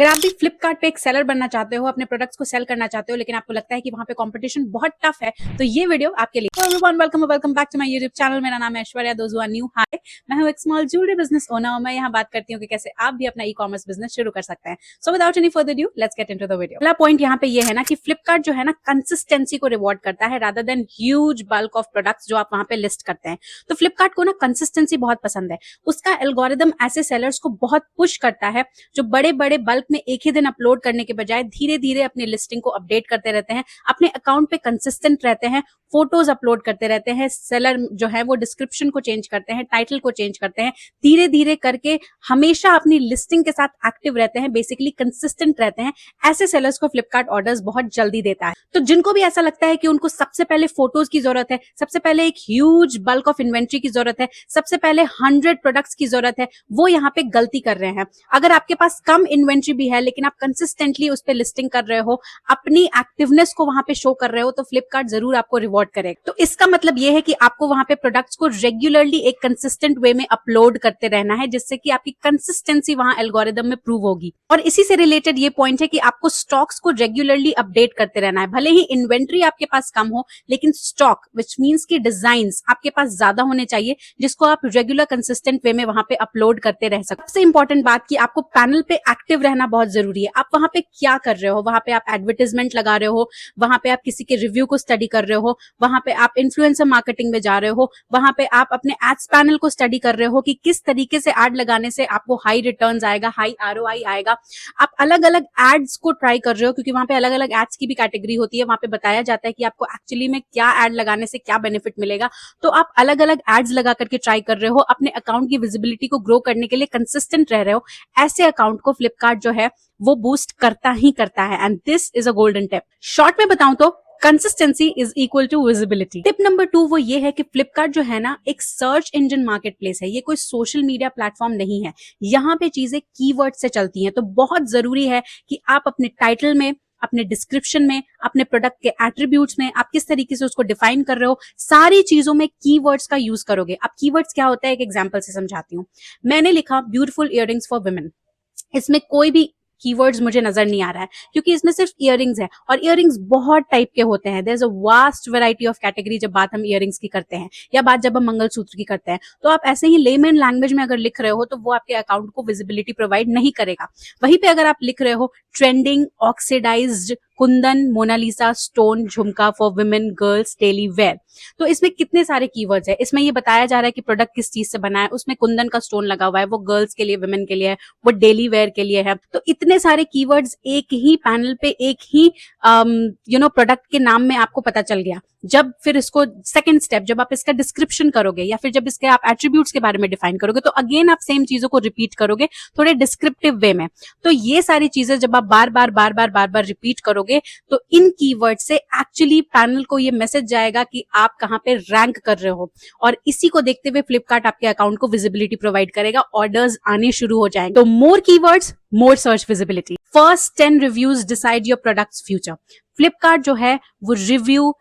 अगर आप भी फ्लिपकार्ट पे एक सेलर बनना चाहते हो, अपने प्रोडक्ट्स को सेल करना चाहते हो, लेकिन आपको लगता है कि वहां पे कंपटीशन बहुत टफ है, तो ये वीडियो आपके लिए। Everyone, welcome back to my YouTube channel. मेरा नाम है Aishwarya, those who are new. Hi, मैं हूं एक स्मॉल ज्वेलरी बिजनेस ओनर और मैं यहाँ बात करती हूँ कि कैसे आप भी अपना ई-कॉमर्स बिजनेस शुरू कर सकते हैं। So without any further due, let's get into the video. पहला पॉइंट यहाँ पे ये है ना कि फ्लिपकार्ट जो है ना कंसिस्टेंसी को रिवॉर्ड करता है rather than huge bulk of products जो आप वहां पे लिस्ट करते हैं। तो फ्लिपकार्ट को ना कंसिस्टेंसी बहुत पसंद है। उसका एल्गोरिदम ऐसे सेलर्स को बहुत पुश करता है जो बड़े बड़े बल्क में एक ही दिन अपलोड करने के बजाय धीरे धीरे अपनी लिस्टिंग को अपडेट करते रहते हैं, अपने अकाउंट पे कंसिस्टेंट रहते हैं, फोटोज अपलोड करते रहते हैं। सेलर जो है वो डिस्क्रिप्शन को चेंज करते हैं, टाइटल को चेंज करते हैं, धीरे धीरे करके हमेशा अपनी लिस्टिंग के साथ एक्टिव रहते हैं, बेसिकली कंसिस्टेंट रहते हैं। ऐसे सेलर्स को फ्लिपकार्ट ऑर्डर्स बहुत जल्दी देता है। तो जिनको भी ऐसा लगता है कि उनको सबसे पहले फोटोज की जरूरत है, सबसे पहले एक ह्यूज बल्क ऑफ इन्वेंट्री की जरूरत है, सबसे पहले 100 प्रोडक्ट्स की जरूरत है, वो यहाँ पे गलती कर रहे हैं। अगर आपके पास कम इन्वेंट्री भी है लेकिन आप कंसिस्टेंटली उस पर लिस्टिंग कर रहे हो, अपनी एक्टिवनेस को वहां पे शो कर रहे हो, तो फ्लिपकार्ट जरूर आपको रिवॉर्ड करेगा। तो इसका मतलब यह है कि आपको वहां पे प्रोडक्ट्स को रेगुलरली एक कंसिस्टेंट वे में अपलोड करते रहना है, जिससे कि आपकी कंसिस्टेंसी वहां एल्गोरिदम में प्रूव होगी। और इसी से रिलेटेड ये पॉइंट है कि आपको स्टॉक्स को रेगुलरली अपडेट करते रहना है। भले ही इन्वेंट्री आपके पास कम हो, लेकिन स्टॉक विच मींस की डिजाइन्स आपके पास ज्यादा होने चाहिए, जिसको आप रेगुलर कंसिस्टेंट वे में वहां पे अपलोड करते रह सकते। सबसे इंपॉर्टेंट बात कि आपको पैनल पे एक्टिव रहना बहुत जरूरी है। आप वहां पे क्या कर रहे हो? वहां पे आप एडवर्टाइजमेंट लगा रहे हो, वहां पे आप किसी के रिव्यू को स्टडी कर रहे हो, वहां पे आप इन्फ्लुएंसर मार्केटिंग में जा रहे हो, वहां पे आप अपने एड्स पैनल को स्टडी कर रहे हो कि किस तरीके से एड लगाने से आपको हाई रिटर्न्स आएगा, हाई आरओआई आएगा। आप अलग अलग एड्स को ट्राई कर रहे हो, क्योंकि वहां पे अलग अलग एड्स की भी कैटेगरी होती है। वहां पे बताया जाता है कि आपको एक्चुअली में क्या एड लगाने से क्या बेनिफिट मिलेगा। तो आप अलग अलग एड्स लगा करके ट्राई कर रहे हो, अपने अकाउंट की विजिबिलिटी को ग्रो करने के लिए कंसिस्टेंट रह रहे हो। ऐसे अकाउंट को फ्लिपकार्ट जो है वो बूस्ट करता ही करता है, and this is a golden tip. Short में बताऊं तो consistency is equal to visibility. Tip number 2 वो ये है कि फ्लिपकार्ट जो है ना एक सर्च इंजन मार्केट प्लेस है, ये कोई सोशल मीडिया प्लेटफॉर्म नहीं है। यहाँ पे चीजें कीवर्ड से चलती हैं, तो बहुत जरूरी है कि आप अपने टाइटल में, अपने डिस्क्रिप्शन में, अपने प्रोडक्ट के एट्रीब्यूट्स में आप किस तरीके से उसको डिफाइन कर रहे हो, सारी चीजों में कीवर्ड्स का यूज करोगे। अब कीवर्ड्स क्या होता है, एक एग्जांपल से समझाती हूँ। मैंने लिखा ब्यूटीफुल इयररिंग्स फॉर वुमेन, इसमें कोई भी कीवर्ड्स मुझे नजर नहीं आ रहा है, क्योंकि इसमें सिर्फ इयररिंग्स है और इयररिंग्स बहुत टाइप के होते हैं। There is a vast variety of category जब बात हम इयररिंग्स की करते हैं या बात जब हम मंगलसूत्र की करते हैं। तो आप ऐसे ही लेमन लैंग्वेज में अगर लिख रहे हो तो वो आपके अकाउंट को विजिबिलिटी प्रोवाइड नहीं करेगा। वहीं पे अगर आप लिख रहे हो trending oxidised kundan Monalisa stone jhumka for women girls daily wear, तो इसमें कितने सारे कीवर्ड्स है। इसमें ये बताया जा रहा है कि प्रोडक्ट किस चीज से बना है, उसमें कुंदन का स्टोन लगा हुआ है, वो गर्ल्स के लिए, वुमेन के लिए है, वो डेली वेयर के लिए है। तो इतने सारे कीवर्ड्स एक ही पैनल पे, एक ही प्रोडक्ट के नाम में आपको पता चल गया। जब फिर इसको सेकंड स्टेप, जब आप इसका डिस्क्रिप्शन करोगे या फिर जब इसके आप एट्रीब्यूट्स के बारे में डिफाइन करोगे, तो अगेन आप सेम चीजों को रिपीट करोगे थोड़े डिस्क्रिप्टिव वे में। तो ये सारी चीजें जब आप बार बार रिपीट करोगे, तो इन कीवर्ड से एक्चुअली पैनल को ये मैसेज जाएगा कि आप कहां पे रैंक कर रहे हो, और इसी को देखते हुए फ्लिपकार्ट आपके अकाउंट को विजिबिलिटी प्रोवाइड करेगा, ऑर्डर्स आने शुरू हो जाएंगे। तो more keywords, more search visibility. First 10 reviews decide your product's future. Flipkart जो है वो रिव्यू,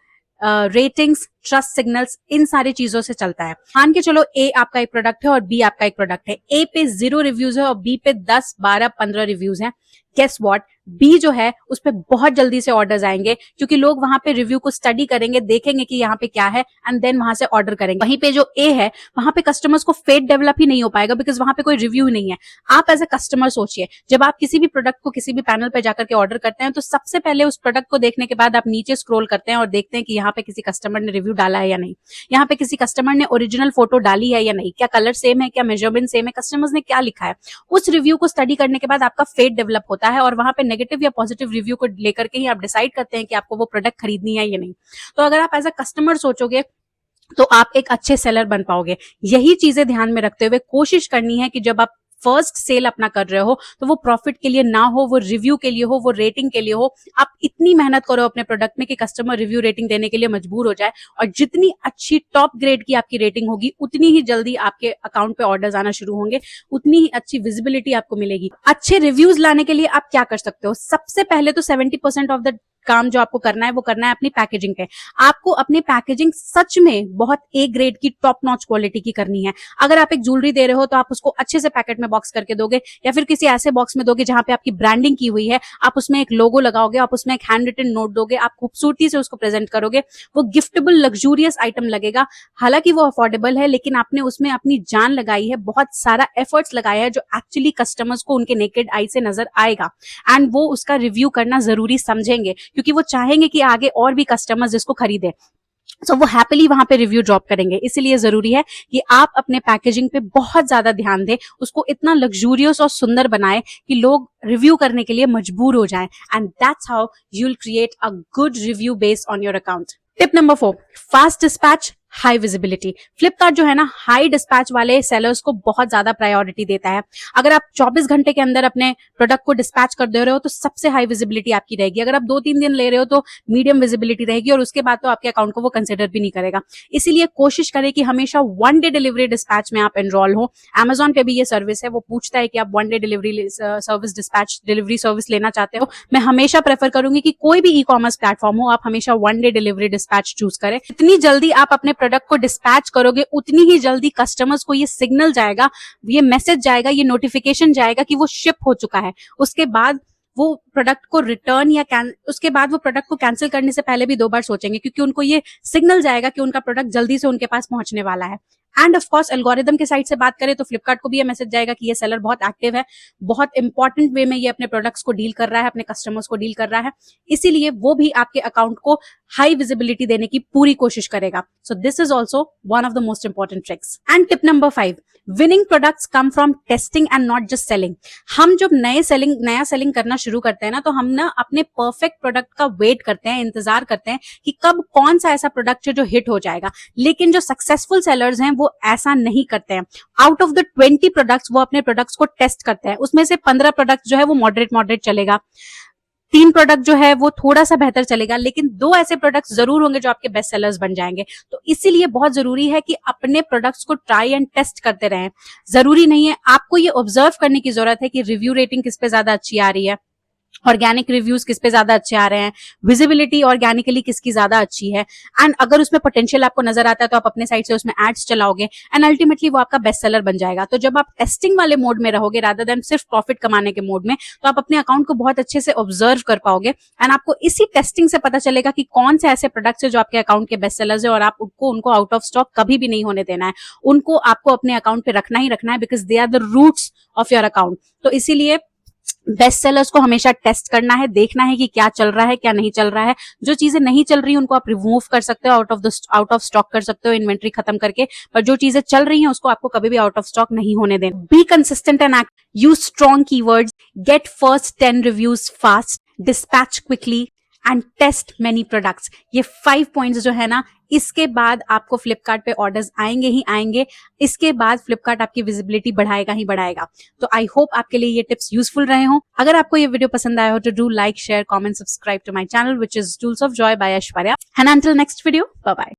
रेटिंग्स, ट्रस्ट सिग्नल्स, इन सारी चीजों से चलता है। मान के चलो ए आपका एक प्रोडक्ट है और बी आपका एक प्रोडक्ट है। ए पे 0 रिव्यूज है और बी पे 10, 12, 15 रिव्यूज हैं। गेस व्हाट, बी जो है उस पे बहुत जल्दी से ऑर्डर्स आएंगे, क्योंकि लोग वहां पे रिव्यू को स्टडी करेंगे, देखेंगे कि यहाँ पे क्या है, एंड देन वहां से ऑर्डर करेंगे। वहीं पे जो ए है वहां पे कस्टमर्स को फेट डेवलप ही नहीं हो पाएगा, बिकॉज वहां पे कोई रिव्यू ही नहीं है। आप एज अ कस्टमर सोचिए, जब आप किसी भी प्रोडक्ट को किसी भी पैनल पे जाकर के ऑर्डर करते हैं, तो सबसे पहले उस प्रोडक्ट को देखने के बाद आप नीचे स्क्रॉल करते हैं और देखते हैं कि यहाँ पे किसी कस्टमर ने रिव्यू डाला है या नहीं, यहाँ पे किसी कस्टमर ने ओरिजिनल फोटो डाली है या नहीं, क्या कलर सेम है, क्या मेजरमेंट सेम है, कस्टमर्स ने क्या लिखा है। उस रिव्यू को स्टडी करने के बाद आपका फेट डेवलप होता है और वहां पे नेगेटिव या पॉजिटिव रिव्यू को लेकर के ही आप डिसाइड करते हैं कि आपको वो प्रोडक्ट खरीदनी है या नहीं। तो अगर आप एज अ कस्टमर सोचोगे तो आप एक अच्छे सेलर बन पाओगे। यही चीजें ध्यान में रखते हुए कोशिश करनी है कि जब आप फर्स्ट सेल अपना कर रहे हो तो वो प्रॉफिट के लिए ना हो, वो रिव्यू के लिए हो, वो रेटिंग के लिए हो। आप इतनी मेहनत करो अपने प्रोडक्ट में कि कस्टमर रिव्यू रेटिंग देने के लिए मजबूर हो जाए, और जितनी अच्छी टॉप ग्रेड की आपकी रेटिंग होगी उतनी ही जल्दी आपके अकाउंट पे ऑर्डर्स आना शुरू होंगे, उतनी ही अच्छी विजिबिलिटी आपको मिलेगी। अच्छे रिव्यूज लाने के लिए आप क्या कर सकते हो? सबसे पहले तो 70% ऑफ द काम जो आपको करना है वो करना है अपनी पैकेजिंग पे। आपको अपनी पैकेजिंग सच में बहुत ए ग्रेड की टॉप नॉच क्वालिटी की करनी है। अगर आप एक ज्वेलरी दे रहे हो तो आप उसको अच्छे से पैकेट में बॉक्स करके दोगे, या फिर किसी ऐसे बॉक्स में दोगे जहां पे आपकी ब्रांडिंग की हुई है, आप उसमें एक लोगो लगाओगे, आप उसमें एक हैंड रिटन नोट दोगे, आप खूबसूरती से उसको प्रेजेंट करोगे, वो गिफ्टेबल लग्जूरियस आइटम लगेगा। हालांकि वो अफोर्डेबल है, लेकिन आपने उसमें अपनी जान लगाई है, बहुत सारा एफर्ट्स लगाया है, जो एक्चुअली कस्टमर्स को उनके नेकेड आई से नजर आएगा। एंड वो उसका रिव्यू करना जरूरी समझेंगे, क्योंकि वो चाहेंगे कि आगे और भी कस्टमर्स इसको खरीदे। सो वो हैप्पीली वहां पे रिव्यू ड्रॉप करेंगे। इसीलिए जरूरी है कि आप अपने पैकेजिंग पे बहुत ज्यादा ध्यान दें, उसको इतना लग्जूरियस और सुंदर बनाएं कि लोग रिव्यू करने के लिए मजबूर हो जाएं। And that's how you will create a good review based on your account. Tip number 4, fast dispatch, high visibility. Flipkart जो है ना, हाई डिस्पैच वाले सेलर्स को बहुत ज्यादा प्रायोरिटी देता है। अगर आप 24 घंटे के अंदर अपने प्रोडक्ट को डिस्पैच कर दे रहे हो तो सबसे हाई विजिबिलिटी आपकी रहेगी। अगर आप 2-3 दिन ले रहे हो तो मीडियम विजिबिलिटी रहेगी, और उसके बाद तो आपके अकाउंट को वो कंसिडर भी नहीं करेगा। इसीलिए कोशिश करें कि हमेशा 1 डे डिलीवरी डिस्पैच में आप एनरोल हो। Amazon पे भी ये सर्विस है, वो पूछता है कि आप 1 day delivery service dispatch delivery service लेना चाहते हो। मैं हमेशा प्रेफर करूंगी कि कोई भी ई कॉमर्स प्लेटफॉर्म हो, आप हमेशा 1 डे डिलीवरी डिस्पैच चूज करें। जितनी जल्दी आप अपने प्रोडक्ट को डिस्पैच करोगे, उतनी ही जल्दी कस्टमर्स को ये सिग्नल जाएगा, ये मैसेज जाएगा, ये नोटिफिकेशन जाएगा कि वो शिप हो चुका है। उसके बाद वो प्रोडक्ट को रिटर्न या उसके बाद वो प्रोडक्ट को कैंसिल करने से पहले भी 2 बार सोचेंगे, क्योंकि उनको ये सिग्नल जाएगा कि उनका प्रोडक्ट जल्दी से उनके पास पहुंचने वाला है। एंड ऑफ कोर्स एल्गोरिदम के साइड से बात करें तो फ्लिपकार्ट को भी ये मैसेज जाएगा कि ये सेलर बहुत एक्टिव है, बहुत इंपॉर्टेंट वे में ये अपने प्रोडक्ट्स को डील कर रहा है, अपने कस्टमर्स को डील कर रहा है। इसीलिए वो भी आपके अकाउंट को हाई विजिबिलिटी देने की पूरी कोशिश करेगा। So this is also one of the most important tricks. And tip number 5, winning products come from testing and not just selling. हम जब नया सेलिंग करना शुरू करते हैं ना, तो हम ना अपने परफेक्ट प्रोडक्ट का वेट करते हैं, इंतजार करते हैं कि कब कौन सा ऐसा प्रोडक्ट है जो हिट हो जाएगा। लेकिन जो सक्सेसफुल सेलर्स हैं वो ऐसा नहीं करते हैं। आउट ऑफ द 20 प्रोडक्ट्स वो अपने प्रोडक्ट्स को टेस्ट करते हैं। उसमें से 15 प्रोडक्ट जो है वो मॉडरेट चलेगा, 3 प्रोडक्ट जो है वो थोड़ा सा बेहतर चलेगा, लेकिन 2 ऐसे प्रोडक्ट्स जरूर होंगे जो आपके बेस्ट सेलर्स बन जाएंगे। तो इसीलिए बहुत जरूरी है कि अपने प्रोडक्ट्स को ट्राई एंड टेस्ट करते रहें। जरूरी नहीं है, आपको ये ऑब्जर्व करने की जरूरत है कि रिव्यू रेटिंग किस पे ज्यादा अच्छी आ रही है, ऑर्गेनिक रिव्यूज किस पे ज्यादा अच्छे आ रहे हैं, विजिबिलिटी ऑर्गेनिकली किसकी ज्यादा अच्छी है। एंड अगर उसमें पोटेंशियल आपको नजर आता है तो आप अपने साइड से उसमें एड्स चलाओगे, एंड अल्टीमेटली वो आपका बेस्ट सेलर बन जाएगा। तो जब आप टेस्टिंग वाले मोड में रहोगे रादर देन सिर्फ प्रॉफिट कमाने के मोड में, तो आप अपने अकाउंट को बहुत अच्छे से ऑब्जर्व कर पाओगे। एंड आपको इसी टेस्टिंग से पता चलेगा कि कौन से ऐसे प्रोडक्ट्स है जो आपके अकाउंट के बेस्ट सेलर्स है, और आप उनको आउट ऑफ स्टॉक कभी भी नहीं होने देना है। उनको आपको अपने अकाउंट पे रखना ही रखना है, because they are the roots of your account. तो इसीलिए बेस्ट सेलर्स को हमेशा टेस्ट करना है, देखना है कि क्या चल रहा है, क्या नहीं चल रहा है। जो चीजें नहीं चल रही उनको आप रिमूव कर सकते हो, आउट ऑफ स्टॉक कर सकते हो इन्वेंट्री खत्म करके। पर जो चीजें चल रही हैं उसको आपको कभी भी आउट ऑफ स्टॉक नहीं होने देना। Be consistent and act, use strong keywords, get first 10 reviews fast, dispatch quickly and test many products. ये 5 पॉइंट्स जो है ना, इसके बाद आपको फ्लिपकार्ट पे ऑर्डर्स आएंगे ही आएंगे। इसके बाद फ्लिपकार्ट आपकी विजिबिलिटी बढ़ाएगा ही बढ़ाएगा। तो आई होप आपके लिए ये टिप्स यूजफुल रहे हो। अगर आपको ये वीडियो पसंद आया हो तो do like, share, comment, subscribe to my channel which is tools of joy by Aishwarya. And until next video, bye bye.